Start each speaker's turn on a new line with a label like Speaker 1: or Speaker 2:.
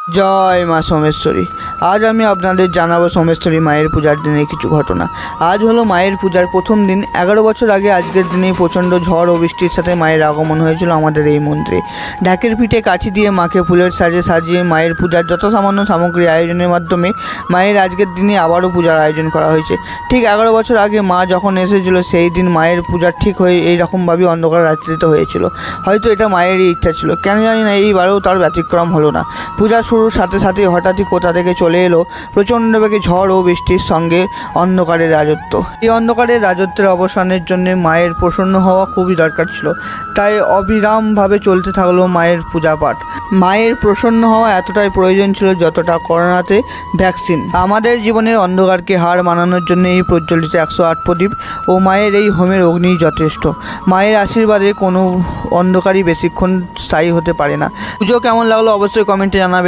Speaker 1: জয় মা সোমেশ্বরী। আজ আমি আপনাদের জানাবো সোমেশ্বরী মায়ের পূজার দিনের কিছু ঘটনা। আজ হলো মায়ের পূজার প্রথম দিন। 11 বছর আগে আজকের দিনে প্রচণ্ড ঝড় ও বৃষ্টির সাথে মায়ের আগমন হয়েছিল আমাদের এই মন্দিরে। ঢাকের পিঠে কাঠি দিয়ে মাকে ফুলের সাজে সাজিয়ে মায়ের পূজার যথাসামান্য সামগ্রী আয়োজনের মাধ্যমে মায়ের আজকের দিনে আবারও পূজার আয়োজন করা হয়েছে। ঠিক 11 বছর আগে মা যখন এসেছিল সেই দিন মায়ের পূজা ঠিক হয়ে এইরকমভাবেই অন্ধকার রাত্রিতে হয়েছিল। হয়তো এটা মায়েরই ইচ্ছা ছিল, কেন জানি না এইবারেও তার ব্যতিক্রম হলো না। পূজা শুরুর সাথে সাথে হঠাৎই কোথা থেকে চলে এলো প্রচণ্ড বেগে ঝড় ও বৃষ্টির সঙ্গে অন্ধকারের রাজত্ব। এই অন্ধকারের রাজত্বের অবসানের জন্য মায়ের প্রসন্ন হওয়া খুবই দরকার ছিল, তাই অবিরামভাবে চলতে থাকলো মায়ের পূজা পাঠ। মায়ের প্রসন্ন হওয়া এতটাই প্রয়োজন ছিল যতটা করোনাতে ভ্যাকসিন। আমাদের জীবনের অন্ধকারকে হার মানানোর জন্য এই প্রজ্বলিত 108 প্রদীপ ও মায়ের এই হোমের অগ্নি যথেষ্ট। মায়ের আশীর্বাদে কোনো অন্ধকারই বেশিক্ষণ স্থায়ী হতে পারে না। পুজো কেমন লাগলো অবশ্যই কমেন্টে জানাবেন।